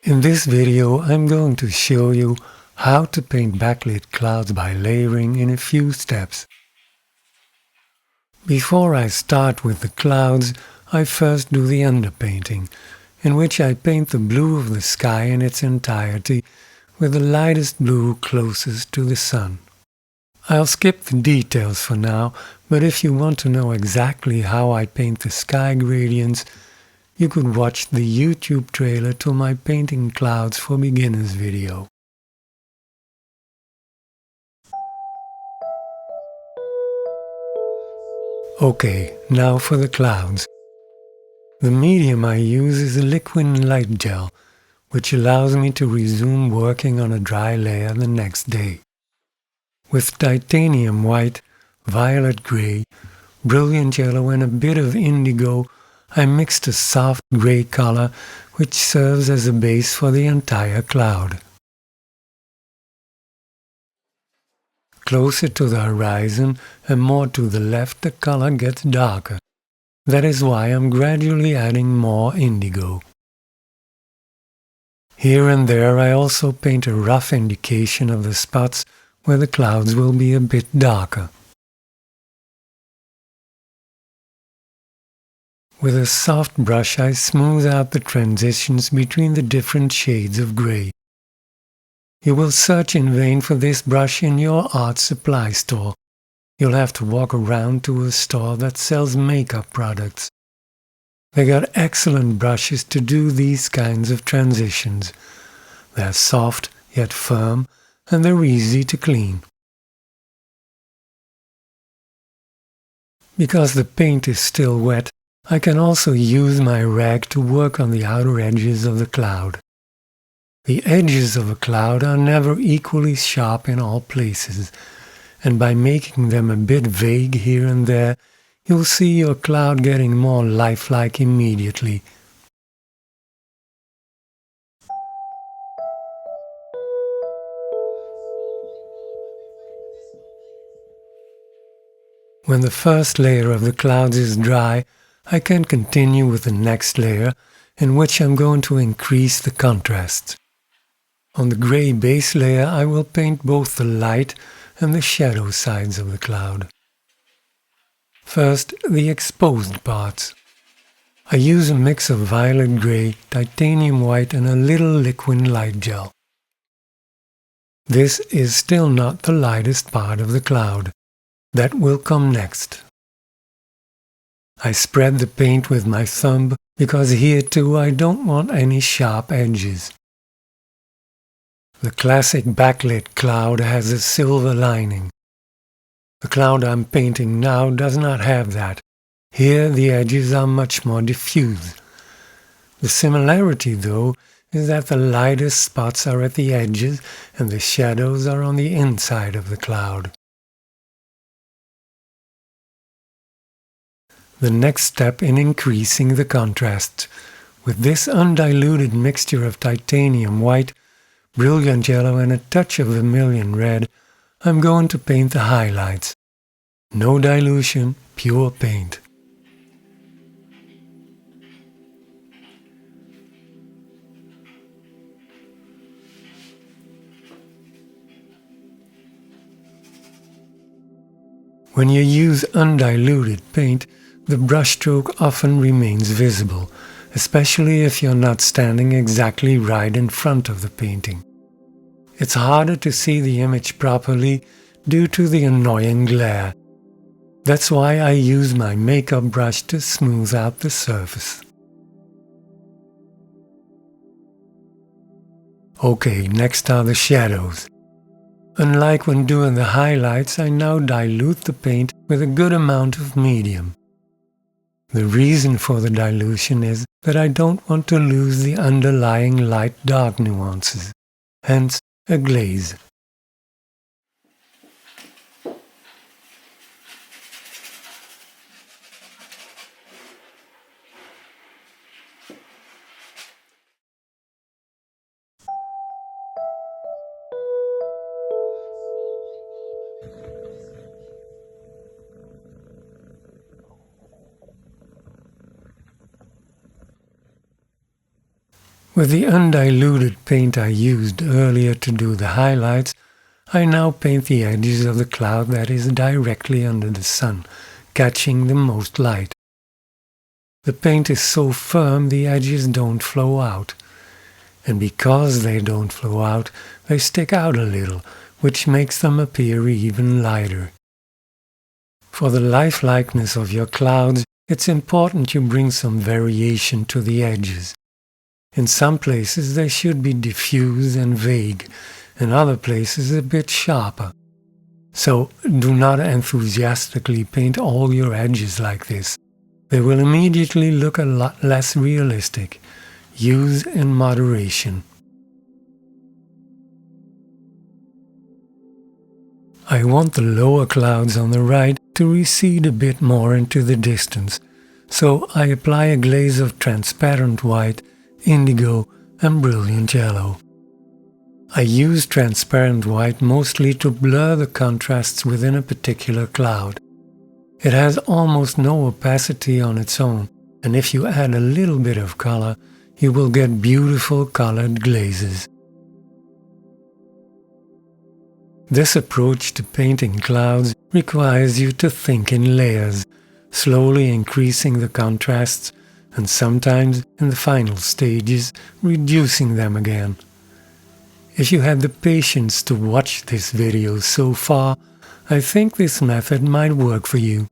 In this video I'm going to show you how to paint backlit clouds by layering in a few steps. Before I start with the clouds, I first do the underpainting, in which I paint the blue of the sky in its entirety with the lightest blue closest to the sun. I'll skip the details for now, but if you want to know exactly how I paint the sky gradients, you could watch the YouTube trailer to my Painting Clouds for Beginners video. Okay, now for the clouds. The medium I use is a liquid light gel, which allows me to resume working on a dry layer the next day. With titanium white, violet grey, brilliant yellow and a bit of indigo, I mixed a soft grey color which serves as a base for the entire cloud. Closer to the horizon and more to the left, the color gets darker. That is why I'm gradually adding more indigo. Here and there I also paint a rough indication of the spots where the clouds will be a bit darker. With a soft brush I smooth out the transitions between the different shades of grey. You will search in vain for this brush in your art supply store. You'll have to walk around to a store that sells makeup products. They got excellent brushes to do these kinds of transitions. They're soft yet firm and they're easy to clean. Because the paint is still wet, I can also use my rag to work on the outer edges of the cloud. The edges of a cloud are never equally sharp in all places, and by making them a bit vague here and there, you'll see your cloud getting more lifelike immediately. When the first layer of the clouds is dry, I can continue with the next layer, in which I'm going to increase the contrast. On the grey base layer I will paint both the light and the shadow sides of the cloud. First, the exposed parts. I use a mix of violet grey, titanium white and a little liquid light gel. This is still not the lightest part of the cloud. That will come next. I spread the paint with my thumb because here too I don't want any sharp edges. The classic backlit cloud has a silver lining. The cloud I'm painting now does not have that. Here the edges are much more diffuse. The similarity, though, is that the lightest spots are at the edges and the shadows are on the inside of the cloud. The next step in increasing the contrast. With this undiluted mixture of titanium white, brilliant yellow and a touch of vermilion red, I'm going to paint the highlights. No dilution, pure paint. When you use undiluted paint, the brushstroke often remains visible, especially if you're not standing exactly right in front of the painting. It's harder to see the image properly due to the annoying glare. That's why I use my makeup brush to smooth out the surface. Okay, next are the shadows. Unlike when doing the highlights, I now dilute the paint with a good amount of medium. The reason for the dilution is that I don't want to lose the underlying light-dark nuances, hence a glaze. With the undiluted paint I used earlier to do the highlights, I now paint the edges of the cloud that is directly under the sun, catching the most light. The paint is so firm the edges don't flow out, and because they don't flow out, they stick out a little, which makes them appear even lighter. For the lifelikeness of your clouds, it's important you bring some variation to the edges. In some places they should be diffuse and vague, in other places a bit sharper. So do not enthusiastically paint all your edges like this. They will immediately look a lot less realistic. Use in moderation. I want the lower clouds on the right to recede a bit more into the distance, so I apply a glaze of transparent white, indigo and brilliant yellow. I use transparent white mostly to blur the contrasts within a particular cloud. It has almost no opacity on its own, and if you add a little bit of color, you will get beautiful colored glazes. This approach to painting clouds requires you to think in layers, slowly increasing the contrasts and sometimes, in the final stages, reducing them again. If you had the patience to watch this video so far, I think this method might work for you.